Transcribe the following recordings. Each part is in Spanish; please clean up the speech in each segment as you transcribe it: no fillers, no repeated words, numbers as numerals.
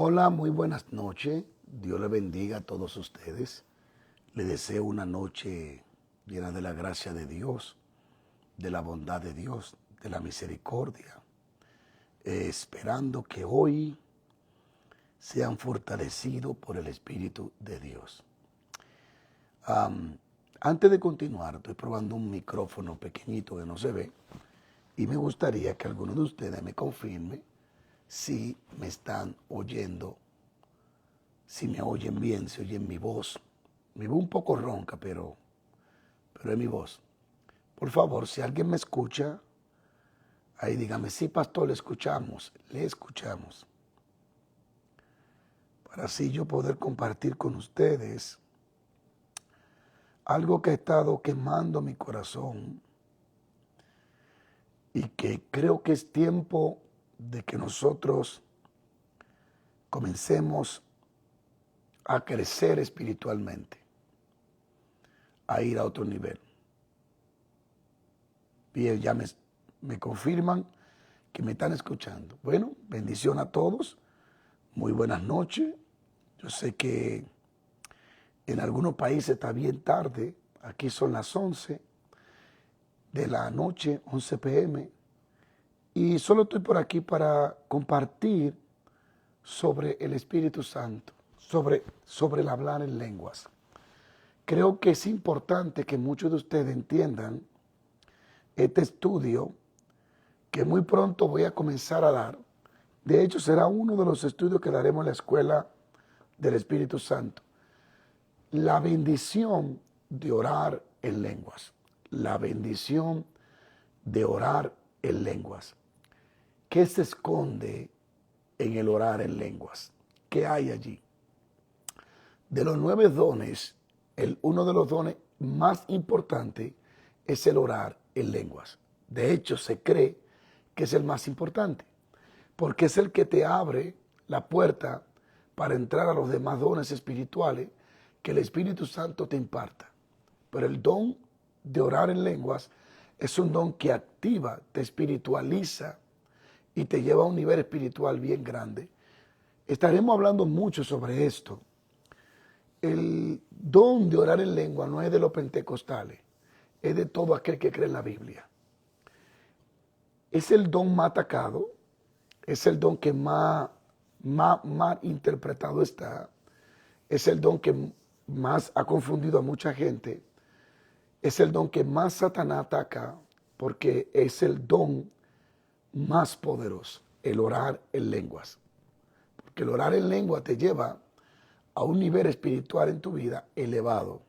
Hola, muy buenas noches. Dios le bendiga a todos ustedes. Le deseo una noche llena de la gracia de Dios, de la bondad de Dios, de la misericordia, esperando que hoy sean fortalecidos por el Espíritu de Dios. Antes de continuar, estoy probando un micrófono pequeñito que no se ve y me gustaría que alguno de ustedes me confirme si me están oyendo, si me oyen bien, si oyen mi voz. Mi voz un poco ronca, pero es mi voz. Por favor, si alguien me escucha, ahí dígame, sí, pastor, le escuchamos. Para así yo poder compartir con ustedes algo que ha estado quemando mi corazón y que creo que es tiempo de que nosotros comencemos a crecer espiritualmente, a ir a otro nivel. Bien, ya me confirman que me están escuchando. Bueno, bendición a todos, muy buenas noches. Yo sé que en algunos países está bien tarde, aquí son las 11 de la noche, 11 p.m. Y solo estoy por aquí para compartir sobre el Espíritu Santo, sobre el hablar en lenguas. Creo que es importante que muchos de ustedes entiendan este estudio que muy pronto voy a comenzar a dar. De hecho, será uno de los estudios que daremos en la Escuela del Espíritu Santo. La bendición de orar en lenguas. La bendición de orar en lenguas. ¿Qué se esconde en el orar en lenguas? ¿Qué hay allí? De los 9 dones, uno de los dones más importantes es el orar en lenguas. De hecho, se cree que es el más importante, porque es el que te abre la puerta para entrar a los demás dones espirituales que el Espíritu Santo te imparta. Pero el don de orar en lenguas es un don que activa, te espiritualiza y te lleva a un nivel espiritual bien grande. Estaremos hablando mucho sobre esto. El don de orar en lengua no es de los pentecostales, es de todo aquel que cree en la Biblia. Es el don más atacado, es el don que más interpretado está, es el don que más ha confundido a mucha gente, es el don que más Satanás ataca porque es el don más poderoso, el orar en lenguas. Porque el orar en lengua te lleva a un nivel espiritual en tu vida elevado.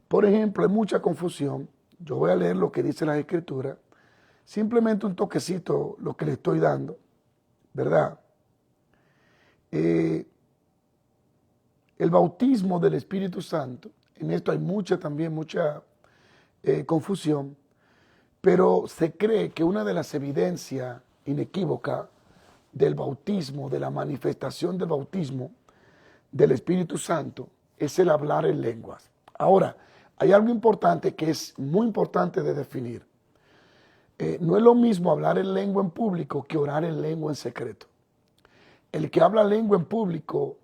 Por ejemplo, hay mucha confusión. Yo voy a leer lo que dice la Escritura. Simplemente un toquecito lo que le estoy dando, ¿verdad? El bautismo del Espíritu Santo, en esto hay mucha confusión, pero se cree que una de las evidencias inequívocas del bautismo, de la manifestación del bautismo del Espíritu Santo, es el hablar en lenguas. Ahora, hay algo importante que es muy importante de definir. No es lo mismo hablar en lengua en público que orar en lengua en secreto. El que habla lengua en público,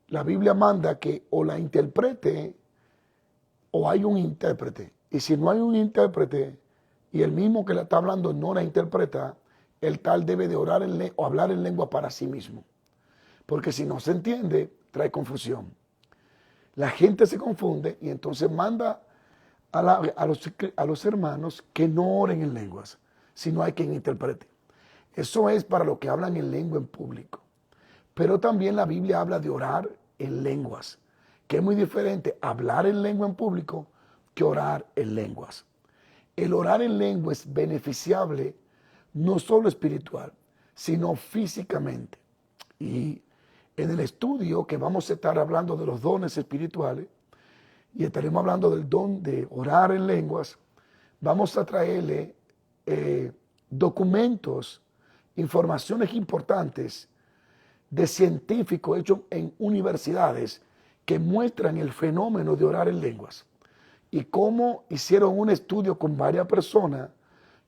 la Biblia manda que o la interprete o hay un intérprete. Y si no hay un intérprete y el mismo que la está hablando no la interpreta, el tal debe de orar o hablar en lengua para sí mismo. Porque si no se entiende, trae confusión. La gente se confunde y entonces manda a los hermanos que no oren en lenguas, sino hay quien interprete. Eso es para los que hablan en lengua en público. Pero también la Biblia habla de orar en lenguas, que es muy diferente hablar en lengua en público que orar en lenguas. El orar en lengua es beneficiable no solo espiritual, sino físicamente. Y en el estudio que vamos a estar hablando de los dones espirituales, y estaremos hablando del don de orar en lenguas, vamos a traerle documentos, informaciones importantes de científicos hechos en universidades que muestran el fenómeno de orar en lenguas y cómo hicieron un estudio con varias personas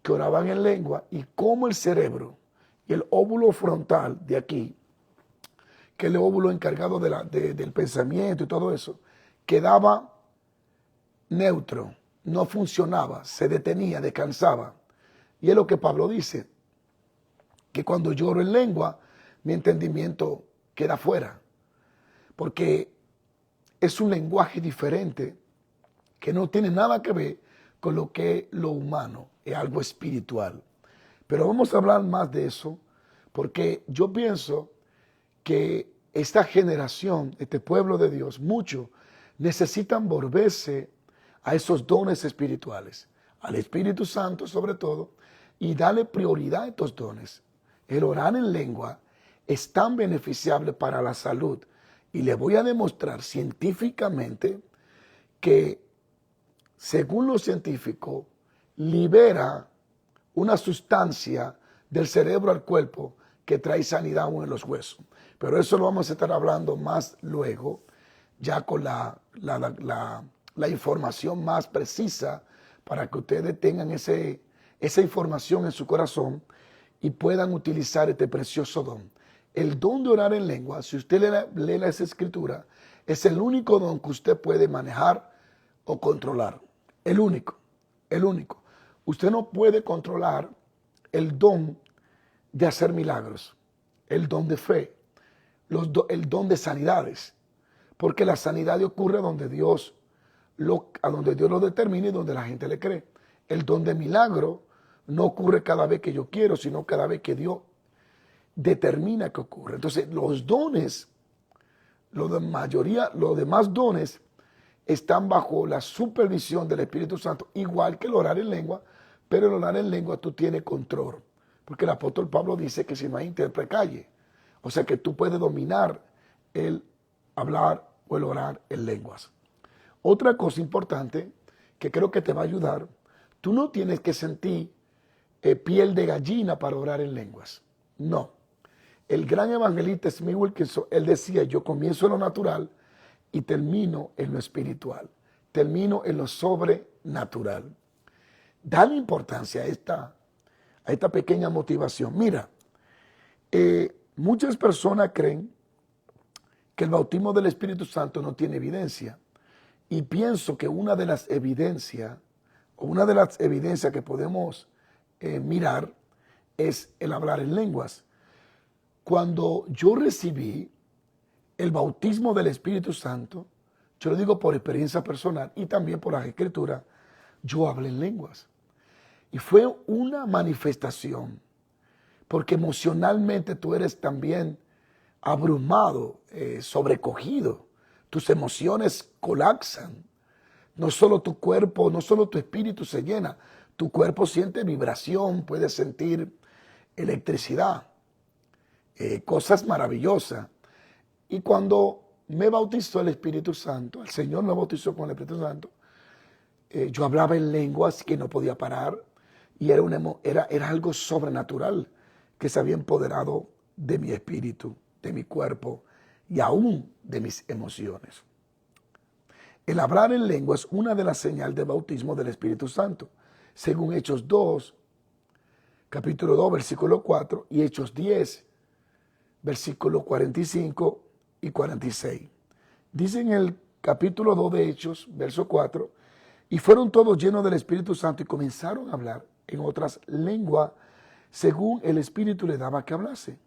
que oraban en lengua y cómo el cerebro y el óvulo frontal de aquí que el óvulo encargado del pensamiento y todo eso, quedaba neutro, no funcionaba, se detenía, descansaba. Y es lo que Pablo dice, que cuando yo oro en lengua, mi entendimiento queda fuera, porque es un lenguaje diferente que no tiene nada que ver con lo que es lo humano, es algo espiritual. Pero vamos a hablar más de eso, porque yo pienso que esta generación, este pueblo de Dios, muchos necesitan volverse a esos dones espirituales, al Espíritu Santo sobre todo, y darle prioridad a estos dones. El orar en lengua es tan beneficiable para la salud, y le voy a demostrar científicamente que, según los científicos, libera una sustancia del cerebro al cuerpo que trae sanidad aún en los huesos. Pero eso lo vamos a estar hablando más luego, ya con la información más precisa, para que ustedes tengan esa información en su corazón y puedan utilizar este precioso don. El don de orar en lengua, si usted lee la escritura, es el único don que usted puede manejar o controlar. El único. Usted no puede controlar el don de hacer milagros, el don de fe, el don de sanidades, porque la sanidad ocurre donde Dios lo determina y donde la gente le cree. El don de milagro no ocurre cada vez que yo quiero, sino cada vez que Dios determina que ocurre. Entonces, los dones, los demás dones están bajo la supervisión del Espíritu Santo, igual que el orar en lengua, pero el orar en lengua tú tienes control, porque el apóstol Pablo dice que si no hay intérprete, calle. O sea que tú puedes dominar el hablar o el orar en lenguas. Otra cosa importante que creo que te va a ayudar, tú no tienes que sentir piel de gallina para orar en lenguas. No. El gran evangelista Smith Wilkinson, él decía, yo comienzo en lo natural y termino en lo espiritual. Termino en lo sobrenatural. Dale importancia a esta pequeña motivación. Mira, muchas personas creen que el bautismo del Espíritu Santo no tiene evidencia. Y pienso que una de las evidencias que podemos mirar es el hablar en lenguas. Cuando yo recibí el bautismo del Espíritu Santo, yo lo digo por experiencia personal y también por las escrituras, yo hablé en lenguas. Y fue una manifestación, porque emocionalmente tú eres también abrumado, sobrecogido. Tus emociones colapsan. No solo tu cuerpo, no solo tu espíritu se llena, tu cuerpo siente vibración, puedes sentir electricidad, cosas maravillosas. Y cuando me bautizó el Espíritu Santo, el Señor me bautizó con el Espíritu Santo, yo hablaba en lenguas que no podía parar y era algo sobrenatural que se había empoderado de mi espíritu, de mi cuerpo y aún de mis emociones. El hablar en lengua es una de las señales de bautismo del Espíritu Santo, según Hechos 2, capítulo 2, versículo 4, y Hechos 10, versículo 45 y 46. Dice en el capítulo 2 de Hechos, verso 4, y fueron todos llenos del Espíritu Santo y comenzaron a hablar en otras lenguas, según el Espíritu le daba que hablase.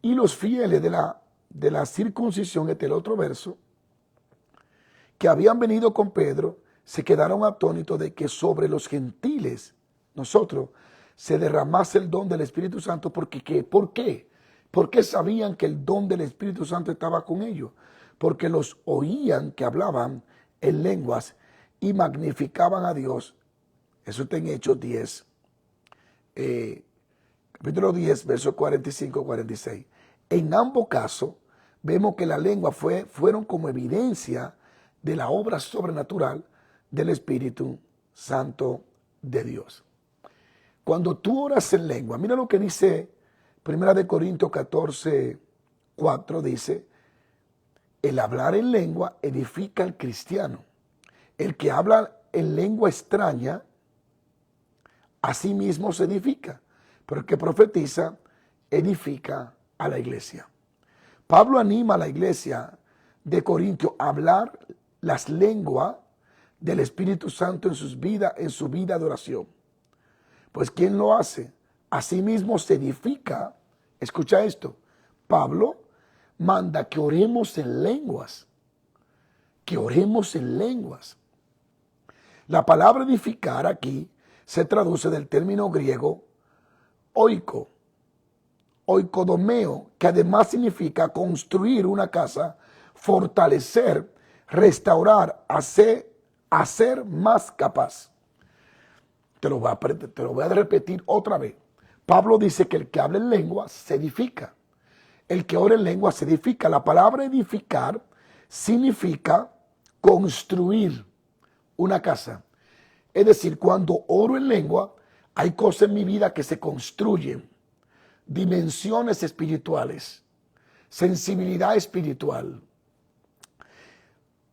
Y los fieles de la circuncisión, este es el otro verso, que habían venido con Pedro, se quedaron atónitos de que sobre los gentiles, nosotros, se derramase el don del Espíritu Santo. ¿Por qué? Porque sabían que el don del Espíritu Santo estaba con ellos. Porque los oían que hablaban en lenguas y magnificaban a Dios. Eso está en Hechos 10, capítulo 10, versos 45-46. En ambos casos, vemos que las lenguas fueron como evidencia de la obra sobrenatural del Espíritu Santo de Dios. Cuando tú oras en lengua, mira lo que dice 1 Corintios 14, 4, dice, el hablar en lengua edifica al cristiano. El que habla en lengua extraña, a sí mismo se edifica, pero el que profetiza edifica a la iglesia. Pablo anima a la iglesia de Corintio a hablar las lenguas del Espíritu Santo en sus vidas, en su vida de oración. Pues ¿quién lo hace? Asimismo se edifica. Escucha esto. Pablo manda que oremos en lenguas. Que oremos en lenguas. La palabra edificar aquí se traduce del término griego oikodomeo, que además significa construir una casa, fortalecer, restaurar, hacer más capaz. Te lo voy a repetir otra vez. Pablo dice que el que habla en lengua se edifica. El que ora en lengua se edifica. La palabra edificar significa construir una casa. Es decir, cuando oro en lengua, hay cosas en mi vida que se construyen. Dimensiones espirituales. Sensibilidad espiritual.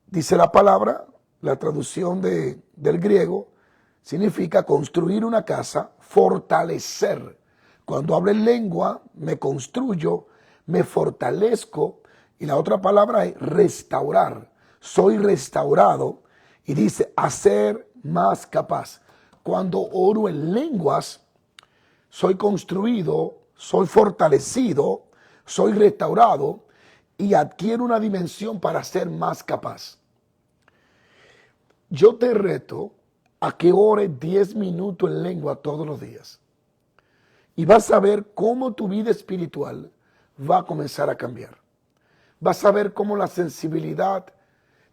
Dice la palabra, la traducción del griego, significa construir una casa, fortalecer. Cuando hablo en lengua, me construyo, me fortalezco. Y la otra palabra es restaurar. Soy restaurado. Y dice, hacer más capaz. Cuando oro en lenguas, soy construido, soy fortalecido, soy restaurado y adquiero una dimensión para ser más capaz. Yo te reto a que ores 10 minutos en lengua todos los días. Y vas a ver cómo tu vida espiritual va a comenzar a cambiar. Vas a ver cómo la sensibilidad.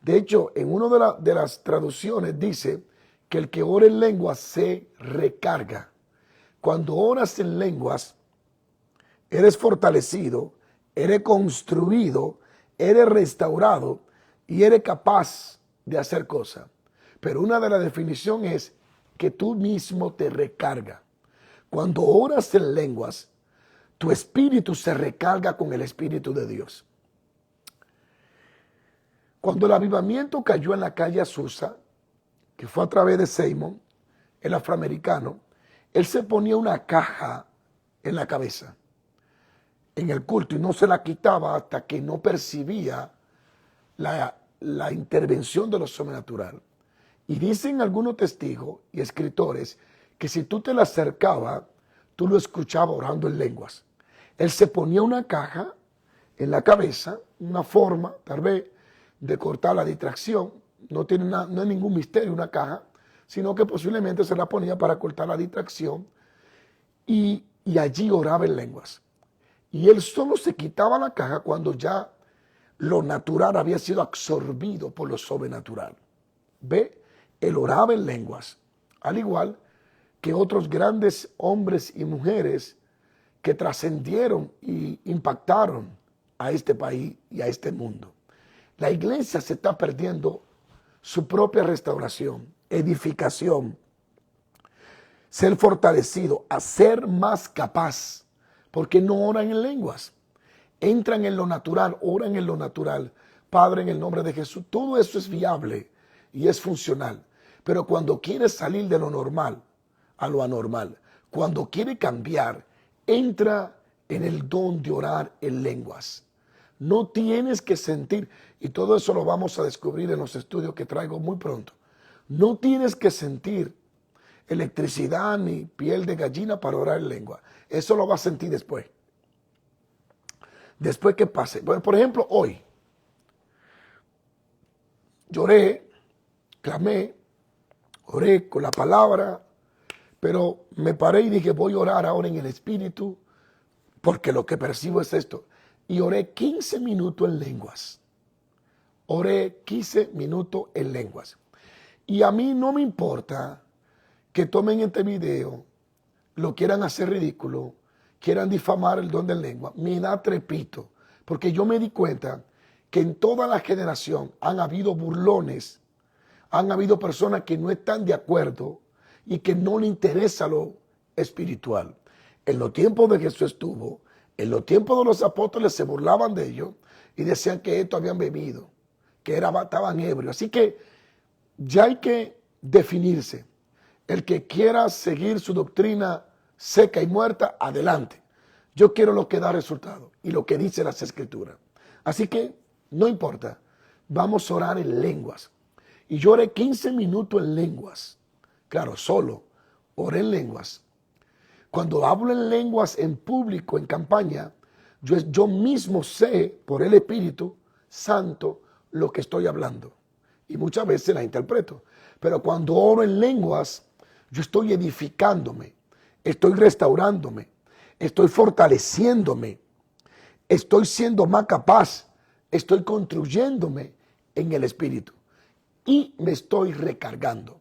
De hecho, en una de las traducciones dice que el que ora en lenguas se recarga. Cuando oras en lenguas, eres fortalecido, eres construido, eres restaurado y eres capaz de hacer cosas. Pero una de las definiciones es que tú mismo te recarga. Cuando oras en lenguas, tu espíritu se recarga con el Espíritu de Dios. Cuando el avivamiento cayó en la calle Azusa, que fue a través de Seymour, el afroamericano, él se ponía una caja en la cabeza en el culto y no se la quitaba hasta que no percibía la intervención de lo sobrenatural. Y dicen algunos testigos y escritores que si tú te la acercabas, tú lo escuchabas orando en lenguas. Él se ponía una caja en la cabeza, una forma tal vez de cortar la distracción. No es ningún misterio una caja, sino que posiblemente se la ponía para cortar la distracción y allí oraba en lenguas. Y él solo se quitaba la caja cuando ya lo natural había sido absorbido por lo sobrenatural. ¿Ve? Él oraba en lenguas, al igual que otros grandes hombres y mujeres que trascendieron y impactaron a este país y a este mundo. La iglesia se está perdiendo su propia restauración, edificación, ser fortalecido, a ser más capaz, porque no oran en lenguas, entran en lo natural, oran en lo natural. Padre, en el nombre de Jesús, todo eso es viable y es funcional, pero cuando quieres salir de lo normal a lo anormal, cuando quiere cambiar, entra en el don de orar en lenguas. No tienes que sentir, y todo eso lo vamos a descubrir en los estudios que traigo muy pronto. No tienes que sentir electricidad ni piel de gallina para orar en lengua. Eso lo vas a sentir después. Después que pase. Bueno, por ejemplo, hoy lloré, clamé, oré con la palabra, pero me paré y dije, voy a orar ahora en el Espíritu, porque lo que percibo es esto. Y oré 15 minutos en lenguas. Oré 15 minutos en lenguas. Y a mí no me importa que tomen este video, lo quieran hacer ridículo, quieran difamar el don de lengua. Me da trepito, porque yo me di cuenta que en toda la generación han habido burlones, han habido personas que no están de acuerdo y que no le interesa lo espiritual. En los tiempos de Jesús estuvo, en los tiempos de los apóstoles se burlaban de ellos y decían que esto habían bebido, que estaban ebrios. Así que ya hay que definirse. El que quiera seguir su doctrina seca y muerta, adelante. Yo quiero lo que da resultado y lo que dice las Escrituras. Así que no importa, vamos a orar en lenguas. Y yo oré 15 minutos en lenguas. Claro, solo oré en lenguas. Cuando hablo en lenguas en público, en campaña, yo mismo sé por el Espíritu Santo lo que estoy hablando. Y muchas veces la interpreto. Pero cuando oro en lenguas, yo estoy edificándome, estoy restaurándome, estoy fortaleciéndome, estoy siendo más capaz, estoy construyéndome en el Espíritu y me estoy recargando.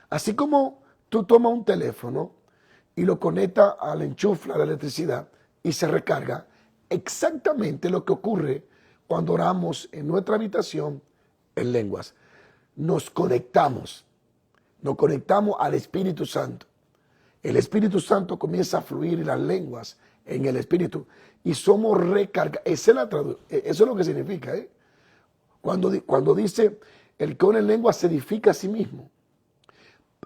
Así como tú tomas un teléfono y lo conectas al enchufe de la electricidad y se recarga, exactamente lo que ocurre cuando oramos en nuestra habitación en lenguas. Nos conectamos al Espíritu Santo. El Espíritu Santo comienza a fluir en las lenguas, en el Espíritu, y somos recargados. Eso es lo que significa. Cuando dice, el que ora en lenguas se edifica a sí mismo.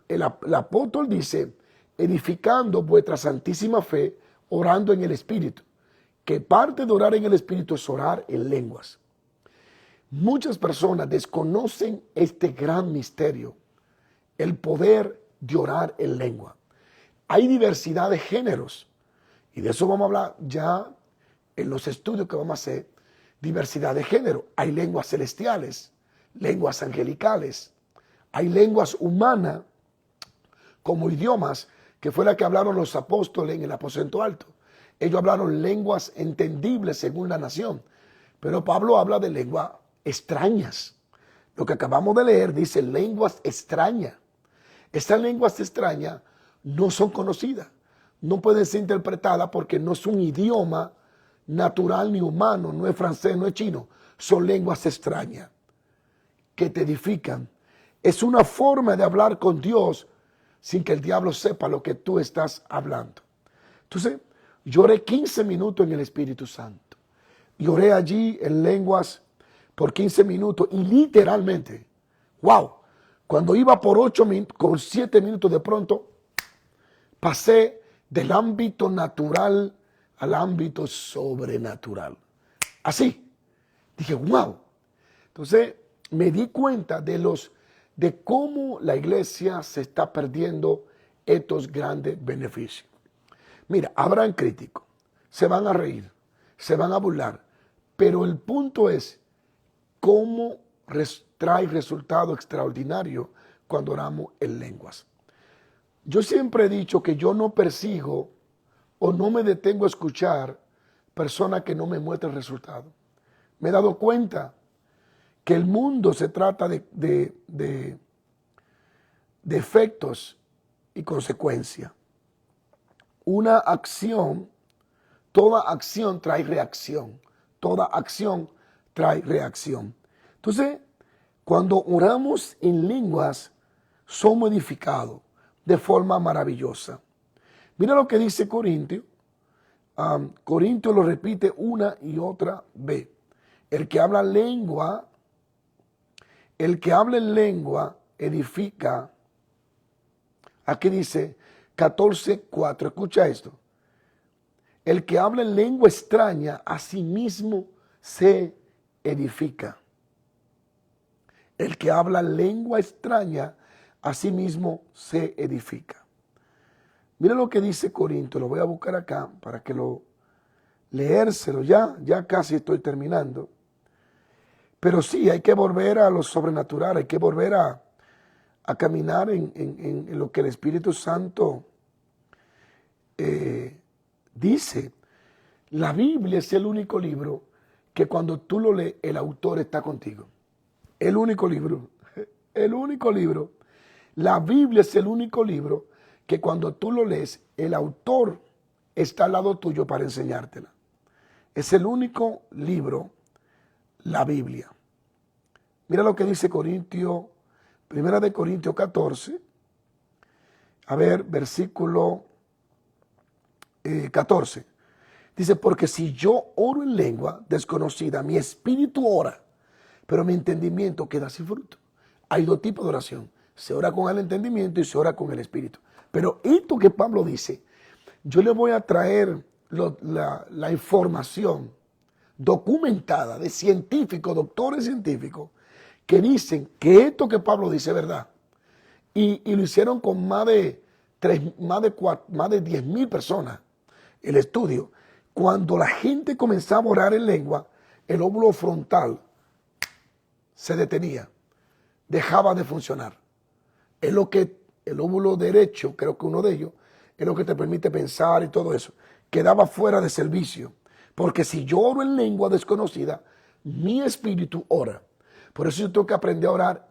El apóstol dice, edificando vuestra santísima fe, orando en el Espíritu. Que parte de orar en el Espíritu es orar en lenguas. Muchas personas desconocen este gran misterio, el poder de orar en lengua. Hay diversidad de géneros y de eso vamos a hablar ya en los estudios que vamos a hacer. Diversidad de género. Hay lenguas celestiales, lenguas angelicales, hay lenguas humanas como idiomas, que fue la que hablaron los apóstoles en el aposento alto. Ellos hablaron lenguas entendibles según la nación, pero Pablo habla de lenguas extrañas. Lo que acabamos de leer dice lenguas extrañas. Estas lenguas extrañas no son conocidas, no pueden ser interpretadas porque no es un idioma natural ni humano, no es francés, no es chino, son lenguas extrañas que te edifican. Es una forma de hablar con Dios sin que el diablo sepa lo que tú estás hablando. Entonces, yo oré 15 minutos en el Espíritu Santo y oré allí en lenguas por 15 minutos y literalmente, wow, cuando iba por 8 minutos, con 7 minutos de pronto, pasé del ámbito natural al ámbito sobrenatural. Así, dije, wow. Entonces me di cuenta de cómo la iglesia se está perdiendo estos grandes beneficios. Mira, habrán críticos, se van a reír, se van a burlar, pero el punto es cómo trae resultado extraordinario cuando oramos en lenguas. Yo siempre he dicho que yo no persigo o no me detengo a escuchar personas que no me muestran resultado. Me he dado cuenta que el mundo se trata de efectos y consecuencias. Una acción, toda acción trae reacción. Toda acción trae reacción. Entonces, cuando oramos en lenguas, somos edificados de forma maravillosa. Mira lo que dice Corintio. Corintio lo repite una y otra vez. El que habla en lengua edifica. Aquí dice 14:4. Escucha esto. El que habla en lengua extraña a sí mismo se edifica. El que habla lengua extraña a sí mismo se edifica. Mira lo que dice Corinto, lo voy a buscar acá para que leérselo ya casi estoy terminando. Pero sí, hay que volver a lo sobrenatural, hay que volver a caminar en lo que el Espíritu Santo dice. La Biblia es el único libro que cuando tú lo lees, el autor está contigo. El único libro. La Biblia es el único libro que cuando tú lo lees, el autor está al lado tuyo para enseñártela. Es el único libro, la Biblia. Mira lo que dice Corintios, Primera de Corintios 14. A ver, versículo 14. Dice, porque si yo oro en lengua desconocida, mi espíritu ora, pero mi entendimiento queda sin fruto. Hay dos tipos de oración. Se ora con el entendimiento y se ora con el espíritu. Pero esto que Pablo dice, yo le voy a traer la información documentada de científicos, doctores científicos, que dicen que esto que Pablo dice es verdad. Y lo hicieron con más de 10,000 personas, el estudio. Cuando la gente comenzaba a orar en lengua, el óvulo frontal se detenía, dejaba de funcionar. Es lo que el óvulo derecho, creo que uno de ellos, es lo que te permite pensar y todo eso, quedaba fuera de servicio. Porque si yo oro en lengua desconocida, mi espíritu ora. Por eso yo tengo que aprender a orar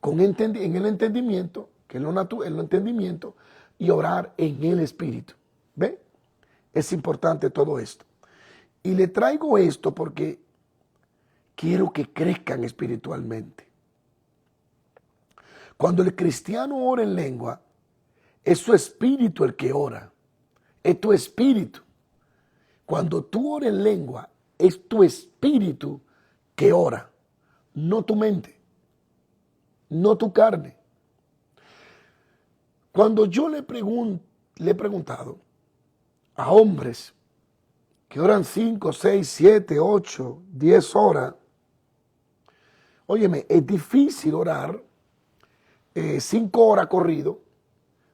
en el entendimiento, que es el entendimiento, y orar en el espíritu. ¿Ve? Es importante todo esto. Y le traigo esto porque quiero que crezcan espiritualmente. Cuando el cristiano ora en lengua, es su espíritu el que ora. Es tu espíritu. Cuando tú oras en lengua, es tu espíritu que ora, no tu mente, no tu carne. Cuando yo le he preguntado a hombres que oran 5, 6, 7, 8, 10 horas, óyeme, es difícil orar 5 horas corrido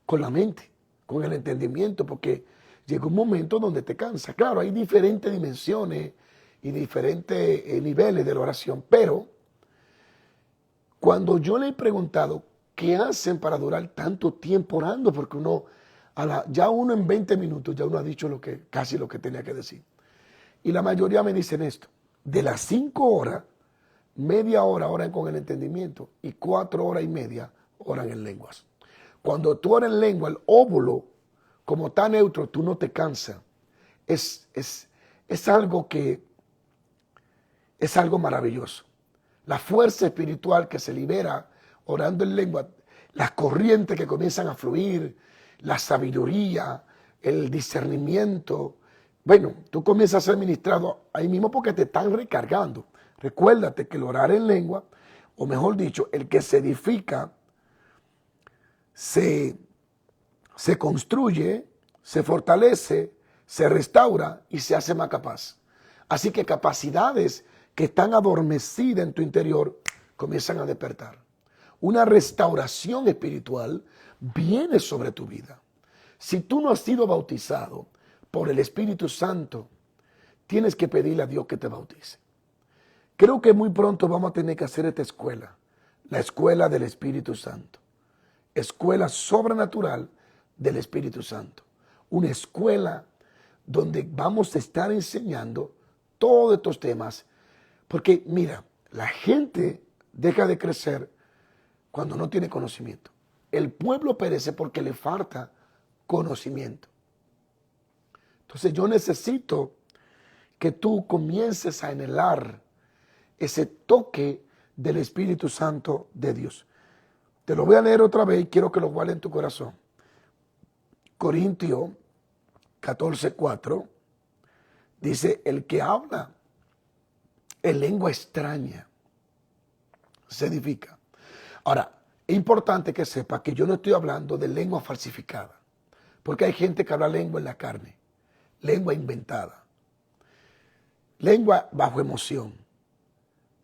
con la mente, con el entendimiento, porque llega un momento donde te cansa. Claro, hay diferentes dimensiones y diferentes niveles de la oración, pero cuando yo le he preguntado qué hacen para durar tanto tiempo orando, porque ya uno en 20 minutos ya uno ha dicho casi lo que tenía que decir. Y la mayoría me dicen esto: de las 5 horas, media hora oran con el entendimiento y 4 horas y media oran en lenguas. Cuando tú oras en lengua, el óvulo, como está neutro, tú no te cansas. Es algo es algo maravilloso. La fuerza espiritual que se libera orando en lengua, las corrientes que comienzan a fluir, la sabiduría, el discernimiento. Bueno, tú comienzas a ser ministrado ahí mismo porque te están recargando. Recuérdate que el orar en lengua, o mejor dicho, el que se edifica, se construye, se fortalece, se restaura y se hace más capaz. Así que capacidades que están adormecidas en tu interior comienzan a despertar. Una restauración espiritual viene sobre tu vida. Si tú no has sido bautizado por el Espíritu Santo, tienes que pedirle a Dios que te bautice. Creo que muy pronto vamos a tener que hacer esta escuela, la escuela del Espíritu Santo. Escuela sobrenatural del Espíritu Santo. Una escuela donde vamos a estar enseñando todos estos temas. Porque mira, la gente deja de crecer cuando no tiene conocimiento. El pueblo perece porque le falta conocimiento. Entonces yo necesito que tú comiences a anhelar ese toque del Espíritu Santo de Dios. Te lo voy a leer otra vez y quiero que lo guardes en tu corazón. Corintios 14:4 dice: el que habla en lengua extraña se edifica. Ahora, es importante que sepa que yo no estoy hablando de lengua falsificada, porque hay gente que habla lengua en la carne, lengua inventada, lengua bajo emoción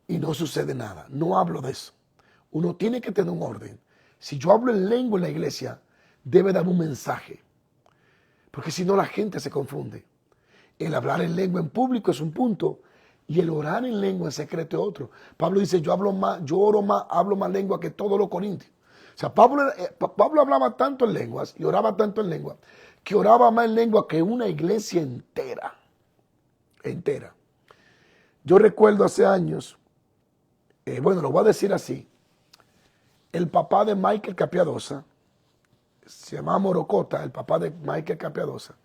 y no sucede nada. No hablo de eso. Uno tiene que tener un orden. Si yo hablo en lengua en la iglesia, debe dar un mensaje, porque si no la gente se confunde. El hablar en lengua en público es un punto y el orar en lengua en secreto es otro. Pablo dice: yo hablo más, hablo más lengua que todos los corintios. O sea, Pablo hablaba tanto en lenguas y oraba tanto en lengua, que oraba más en lengua que una iglesia entera. Entera. Yo recuerdo hace años, bueno, lo voy a decir así, el papá de Michael Capiadosa, se llamaba Morocota, el papá de Michael Capiadosa.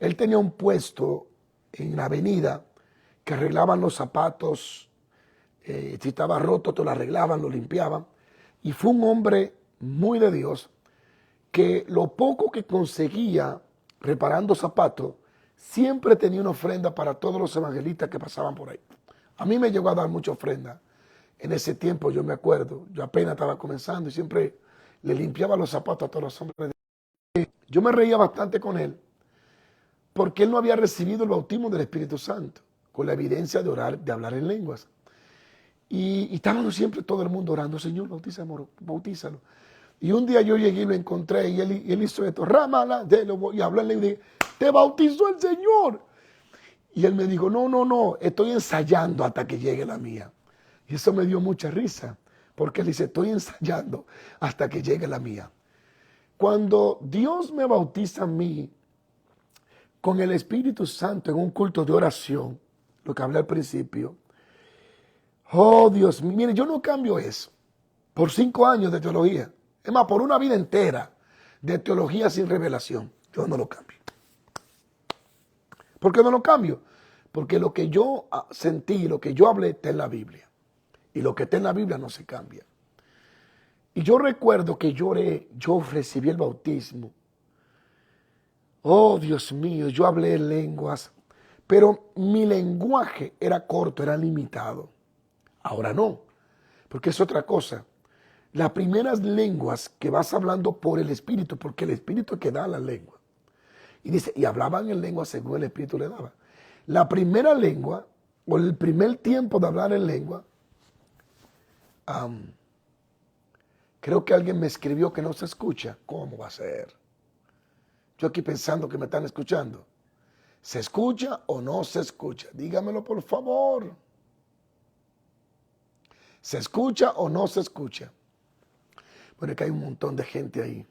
Él tenía un puesto en la avenida que arreglaban los zapatos, si estaba roto, te lo arreglaban, lo limpiaban. Y fue un hombre muy de Dios que lo poco que conseguía reparando zapatos, siempre tenía una ofrenda para todos los evangelistas que pasaban por ahí. A mí me llegó a dar mucha ofrenda. En ese tiempo yo me acuerdo, yo apenas estaba comenzando y siempre le limpiaba los zapatos a todos los hombres. Yo me reía bastante con él porque él no había recibido el bautismo del Espíritu Santo. con la evidencia de orar, de hablar en lenguas. Y estábamos siempre todo el mundo orando, Señor, bautízalo. Y un día yo llegué y lo encontré y él hizo esto, Ramala, y habló en lengua y dije, te bautizó el Señor. Y él me dijo, no, estoy ensayando hasta que llegue la mía. Y eso me dio mucha risa, porque él dice, estoy ensayando hasta que llegue la mía. Cuando Dios me bautiza a mí con el Espíritu Santo en un culto de oración, lo que hablé al principio, oh Dios mío, mire, yo no cambio eso por 5 años de teología. Es más, por una vida entera de teología sin revelación, yo no lo cambio. ¿Por qué no lo cambio? Porque lo que yo sentí, lo que yo hablé está en la Biblia. Y lo que está en la Biblia no se cambia. Y yo recuerdo que yo recibí el bautismo. Oh, Dios mío, yo hablé en lenguas, pero mi lenguaje era corto, era limitado. Ahora no, porque es otra cosa. Las primeras lenguas que vas hablando por el Espíritu, porque el Espíritu es que da la lengua. Y dice, y hablaban en lengua según el Espíritu le daba. La primera lengua, o el primer tiempo de hablar en lengua, creo que alguien me escribió que no se escucha. ¿Cómo va a ser? Yo aquí pensando que me están escuchando. ¿Se escucha o no se escucha? Dígamelo por favor. ¿Se escucha o no se escucha? Bueno, es que hay un montón de gente ahí.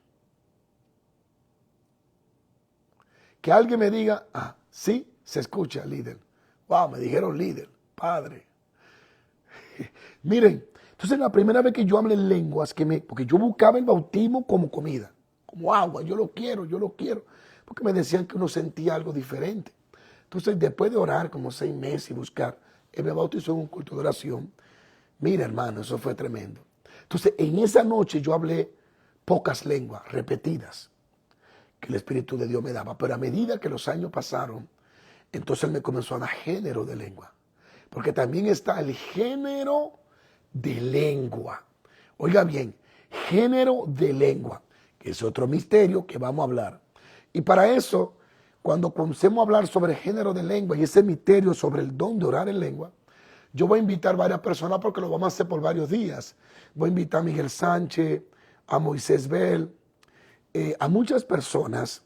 Que alguien me diga, sí, se escucha, líder. Wow, me dijeron líder, padre. Miren, entonces la primera vez que yo hablé en lenguas, porque yo buscaba el bautismo como comida, como agua, yo lo quiero, porque me decían que uno sentía algo diferente. Entonces, después de orar como 6 meses y buscar, él me bautizó en un culto de oración. Mira, hermano, eso fue tremendo. Entonces, en esa noche yo hablé pocas lenguas, repetidas, que el Espíritu de Dios me daba. Pero a medida que los años pasaron, entonces él me comenzó a dar género de lengua. Porque también está el género de lengua. Oiga bien, género de lengua, que es otro misterio que vamos a hablar. Y para eso, cuando comencemos a hablar sobre género de lengua y ese misterio sobre el don de orar en lengua, yo voy a invitar varias personas porque lo vamos a hacer por varios días. Voy a invitar a Miguel Sánchez, a Moisés Bell, a muchas personas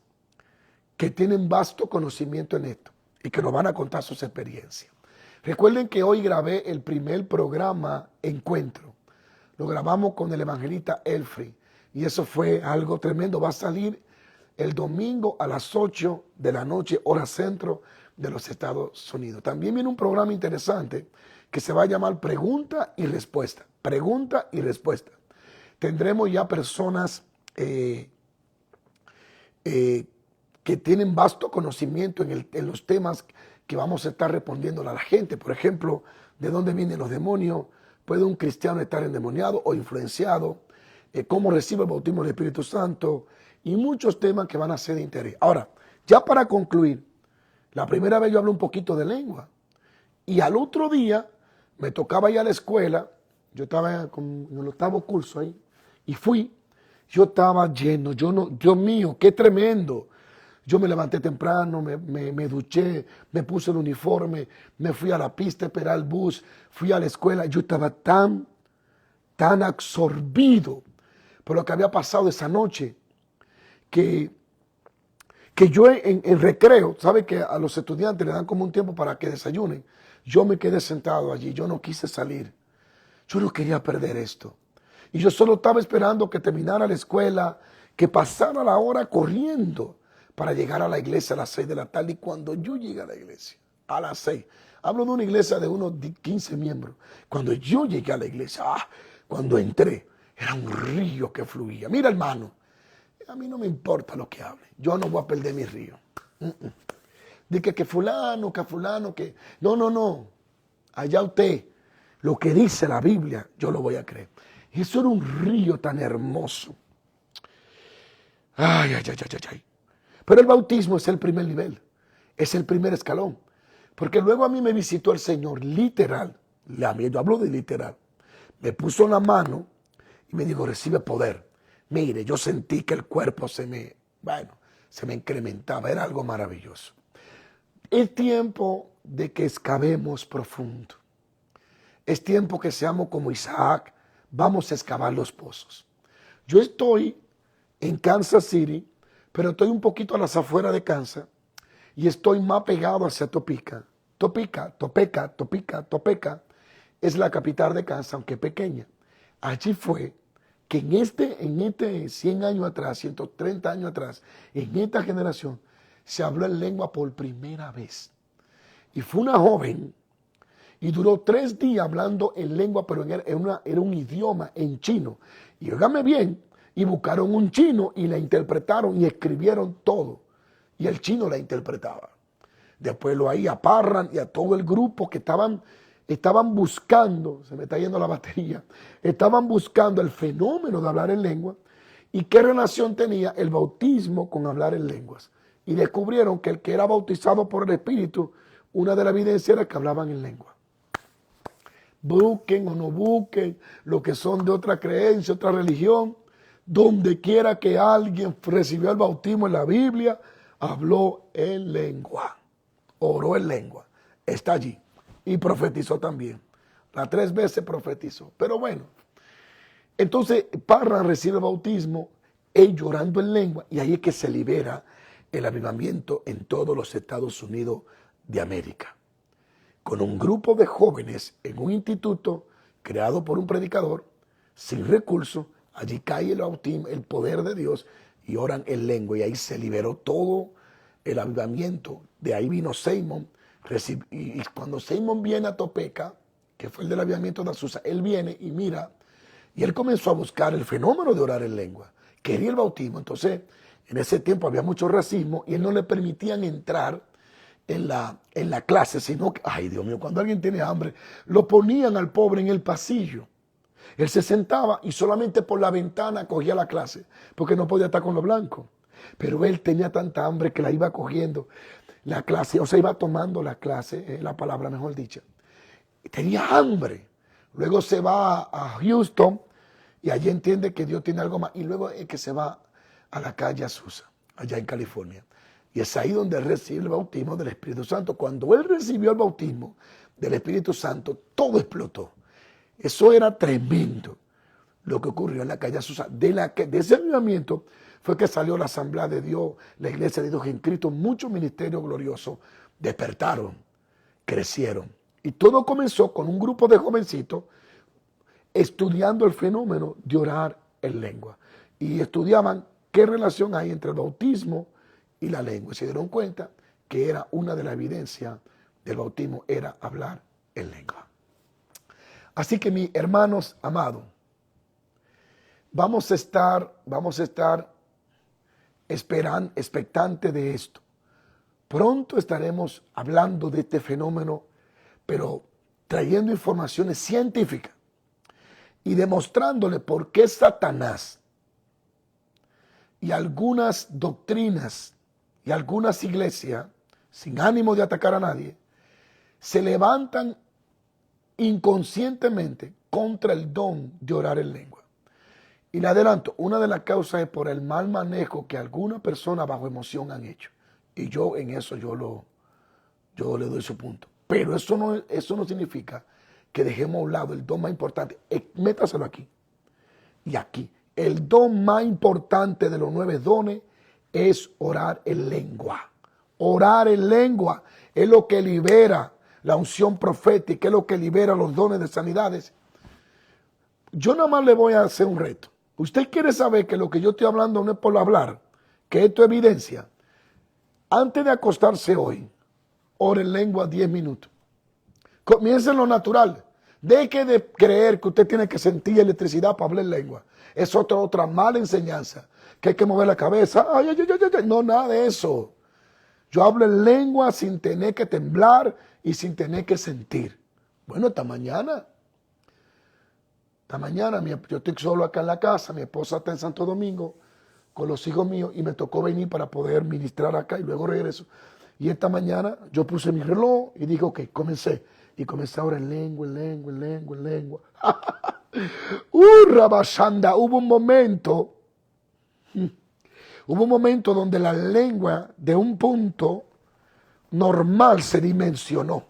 que tienen vasto conocimiento en esto y que nos van a contar sus experiencias. Recuerden que hoy grabé el primer programa Encuentro. Lo grabamos con el evangelista Elfrey y eso fue algo tremendo. Va a salir el domingo a las 8 de la noche, hora centro de los Estados Unidos. También viene un programa interesante que se va a llamar Pregunta y Respuesta. Pregunta y Respuesta. Tendremos ya personas que tienen vasto conocimiento en los temas que vamos a estar respondiendo a la gente. Por ejemplo, ¿de dónde vienen los demonios? ¿Puede un cristiano estar endemoniado o influenciado? ¿Cómo recibe el bautismo del Espíritu Santo? Y muchos temas que van a ser de interés. Ahora, ya para concluir, la primera vez yo hablé un poquito de lengua. Y al otro día me tocaba ir a la escuela. Yo estaba en el 8º curso ahí. Y fui. Yo estaba lleno. Dios mío, qué tremendo. Yo me levanté temprano, me duché, me puse el uniforme, me fui a la pista a esperar el bus, fui a la escuela. Yo estaba tan absorbido por lo que había pasado esa noche que yo en recreo, ¿sabe que a los estudiantes le dan como un tiempo para que desayunen? Yo me quedé sentado allí, yo no quise salir. Yo no quería perder esto. Y yo solo estaba esperando que terminara la escuela, que pasara la hora corriendo para llegar a la iglesia a las 6 de la tarde. Y cuando yo llegué a la iglesia, a las 6, hablo de una iglesia de unos 15 miembros. Cuando yo llegué a la iglesia, cuando entré, era un río que fluía. Mira, hermano, a mí no me importa lo que hable. Yo no voy a perder mi río. Dice que fulano, que... No. Allá usted, lo que dice la Biblia, yo lo voy a creer. Eso era un río tan hermoso. Ay. Pero el bautismo es el primer nivel. Es el primer escalón. Porque luego a mí me visitó el Señor, literal. Yo hablo de literal. Me puso la mano y me dijo, recibe poder. Mire, yo sentí que el cuerpo se me incrementaba. Era algo maravilloso. El tiempo de que excavemos profundo. Es tiempo que seamos como Isaac, vamos a excavar los pozos. Yo estoy en Kansas City, pero estoy un poquito a las afueras de Kansas y estoy más pegado hacia Topeka. Topeka es la capital de Kansas, aunque pequeña. Allí fue que en este 100 años atrás, 130 años atrás, en esta generación, se habló en lengua por primera vez. Y fue una joven y duró 3 días hablando en lengua, pero era un idioma en chino. Y óigame bien, y buscaron un chino y la interpretaron y escribieron todo. Y el chino la interpretaba. Después lo ahí a Parran y a todo el grupo que estaban buscando, se me está yendo la batería, estaban buscando el fenómeno de hablar en lengua y qué relación tenía el bautismo con hablar en lenguas. Y descubrieron que el que era bautizado por el Espíritu, una de las evidencias era que hablaban en lengua. Busquen o no busquen lo que son de otra creencia, otra religión, donde quiera que alguien recibió el bautismo en la Biblia, habló en lengua, oró en lengua, está allí. Y profetizó también. Las 3 veces profetizó. Pero bueno, entonces Parra recibe el bautismo, él llorando en lengua, y ahí es que se libera el avivamiento en todos los Estados Unidos de América. Con un grupo de jóvenes en un instituto creado por un predicador, sin recursos, allí cae el bautismo, el poder de Dios, y oran en lengua, y ahí se liberó todo el avivamiento. De ahí vino Simon, y cuando Simon viene a Topeka, que fue el del avivamiento de Azusa, él viene y mira, y él comenzó a buscar el fenómeno de orar en lengua, quería el bautismo. Entonces, en ese tiempo había mucho racismo, y él no le permitían entrar en la clase, sino que, ay Dios mío, cuando alguien tiene hambre, lo ponían al pobre en el pasillo. Él se sentaba y solamente por la ventana cogía la clase, porque no podía estar con los blancos. Pero él tenía tanta hambre que la iba cogiendo la clase, o sea, iba tomando la clase, la palabra mejor dicha. Tenía hambre. Luego se va a Houston y allí entiende que Dios tiene algo más. Y luego es que se va a la calle Azusa, allá en California. Y es ahí donde recibe el bautismo del Espíritu Santo. Cuando él recibió el bautismo del Espíritu Santo, todo explotó. Eso era tremendo lo que ocurrió en la calle Azusa. De ese avivamiento fue que salió la Asamblea de Dios, la Iglesia de Dios en Cristo. Muchos ministerios gloriosos despertaron, crecieron. Y todo comenzó con un grupo de jovencitos estudiando el fenómeno de orar en lengua. Y estudiaban qué relación hay entre el bautismo y la lengua. Y se dieron cuenta que era una de las evidencias del bautismo, era hablar en lengua. Así que mis hermanos amados, vamos a estar expectantes de esto. Pronto estaremos hablando de este fenómeno, pero trayendo informaciones científicas y demostrándole por qué Satanás y algunas doctrinas y algunas iglesias, sin ánimo de atacar a nadie, se levantan inconscientemente contra el don de orar en lengua. Y le adelanto, una de las causas es por el mal manejo que algunas personas bajo emoción han hecho. Y yo en eso yo le doy su punto. Pero eso no significa que dejemos a un lado el don más importante. Métaselo aquí y aquí. El don más importante de los 9 dones es orar en lengua. Orar en lengua es lo que libera la unción profética, es lo que libera los dones de sanidades. Yo nada más le voy a hacer un reto. Usted quiere saber que lo que yo estoy hablando no es por hablar, que esto es evidencia. Antes de acostarse hoy, ore en lengua 10 minutos. Comience en lo natural. Deje de creer que usted tiene que sentir electricidad para hablar en lengua. Es otra mala enseñanza. Que hay que mover la cabeza. Ay. No, nada de eso. Yo hablo en lengua sin tener que temblar y sin tener que sentir. Bueno, esta mañana, yo estoy solo acá en la casa, mi esposa está en Santo Domingo con los hijos míos y me tocó venir para poder ministrar acá y luego regreso. Y esta mañana yo puse mi reloj y dije, ok, comencé. Y comencé ahora en lengua. Rabashanda, hubo un momento donde la lengua de un punto normal se dimensionó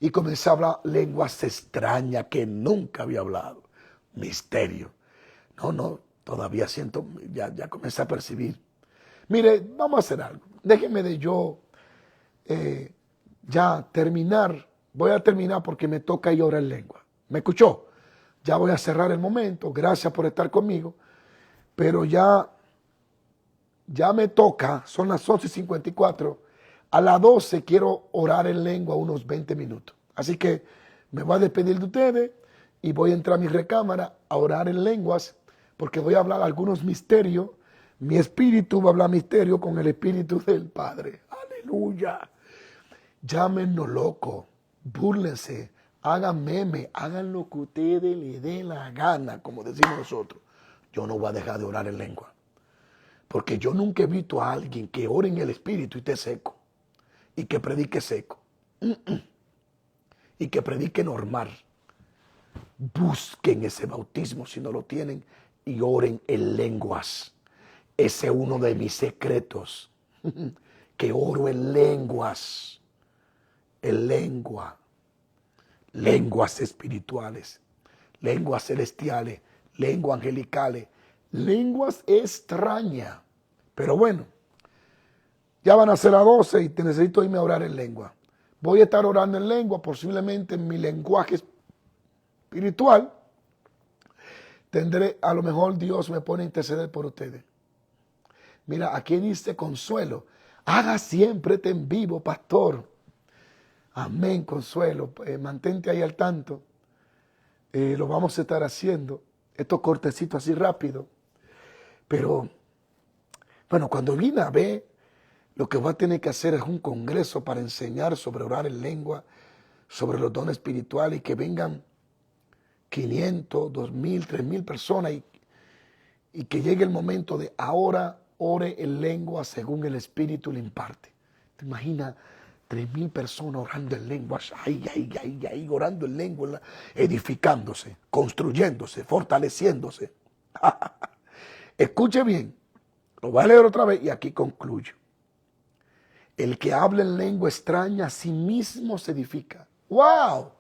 y comencé a hablar lenguas extrañas que nunca había hablado. Misterio. No, todavía siento, ya comencé a percibir. Mire, vamos a hacer algo. Déjeme de yo ya terminar. Voy a terminar porque me toca ir a orar en lengua. ¿Me escuchó? Ya voy a cerrar el momento. Gracias por estar conmigo. Pero ya me toca. Son las 11:54. A las 12 quiero orar en lengua unos 20 minutos. Así que me voy a despedir de ustedes y voy a entrar a mi recámara a orar en lenguas porque voy a hablar algunos misterios. Mi espíritu va a hablar misterio con el espíritu del Padre. Aleluya. Llámenos loco, búrlense, hagan meme, hagan lo que ustedes les dé la gana, como decimos nosotros. Yo no voy a dejar de orar en lengua. Porque yo nunca he visto a alguien que ore en el espíritu y esté seco. Y que predique seco. Y que predique normal. Busquen ese bautismo si no lo tienen y oren en lenguas. Ese es uno de mis secretos. Que oro en lenguas. En lengua. Lenguas espirituales. Lenguas celestiales. Lenguas angelicales. Lenguas extrañas. Pero bueno. Ya van a ser las 12 y te necesito irme a orar en lengua. Voy a estar orando en lengua, posiblemente en mi lenguaje espiritual. A lo mejor Dios me pone a interceder por ustedes. Mira, aquí dice Consuelo. Haga siempre en vivo, pastor. Amén, Consuelo. Mantente ahí al tanto. Lo vamos a estar haciendo. Estos cortecitos así rápido. Pero, bueno, cuando Lina ve, lo que va a tener que hacer es un congreso para enseñar sobre orar en lengua, sobre los dones espirituales y que vengan 500, 2000, 3000 personas y que llegue el momento de ahora ore en lengua según el Espíritu le imparte. ¿Te imaginas 3000 personas orando en lengua? Ahí, orando en lengua, edificándose, construyéndose, fortaleciéndose. Escuche bien, lo voy a leer otra vez y aquí concluyo. El que habla en lengua extraña a sí mismo se edifica. ¡Wow! O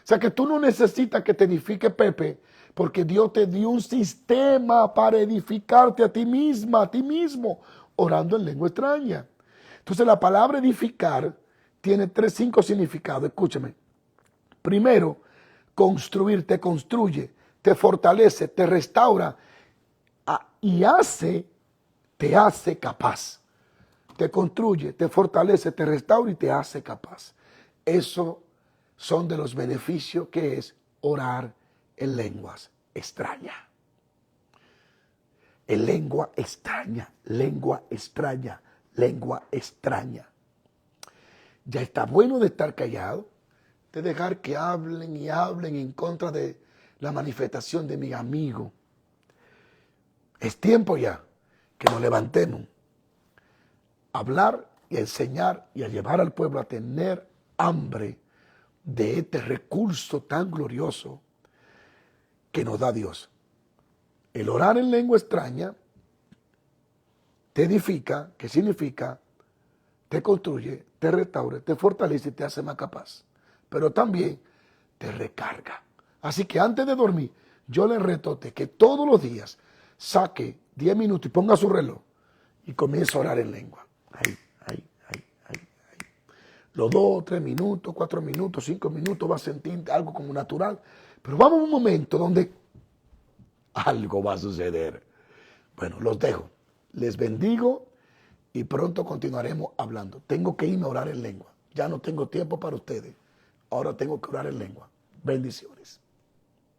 sea que tú no necesitas que te edifique Pepe, porque Dios te dio un sistema para edificarte a ti misma, a ti mismo, orando en lengua extraña. Entonces la palabra edificar tiene 5 significados. Escúchame. Primero, construir, te construye, te fortalece, te restaura y te hace capaz. Te construye, te fortalece, te restaura y te hace capaz. Eso son de los beneficios que es orar en lenguas extrañas. En lengua extraña, lengua extraña, lengua extraña. Ya está bueno de estar callado, de dejar que hablen y hablen en contra de la manifestación de mi amigo. Es tiempo ya que nos levantemos a hablar y a enseñar y a llevar al pueblo a tener hambre de este recurso tan glorioso que nos da Dios. El orar en lengua extraña te edifica, que significa te construye, te restaura, te fortalece y te hace más capaz. Pero también te recarga. Así que antes de dormir, yo le reto a usted que todos los días saque 10 minutos y ponga su reloj y comience a orar en lengua. Ahí. Los 2, 3 minutos, 4 minutos, 5 minutos va a sentir algo como natural. Pero vamos a un momento donde algo va a suceder. Bueno, los dejo. Les bendigo y pronto continuaremos hablando. Tengo que irme a orar en lengua. Ya no tengo tiempo para ustedes. Ahora tengo que orar en lengua. Bendiciones.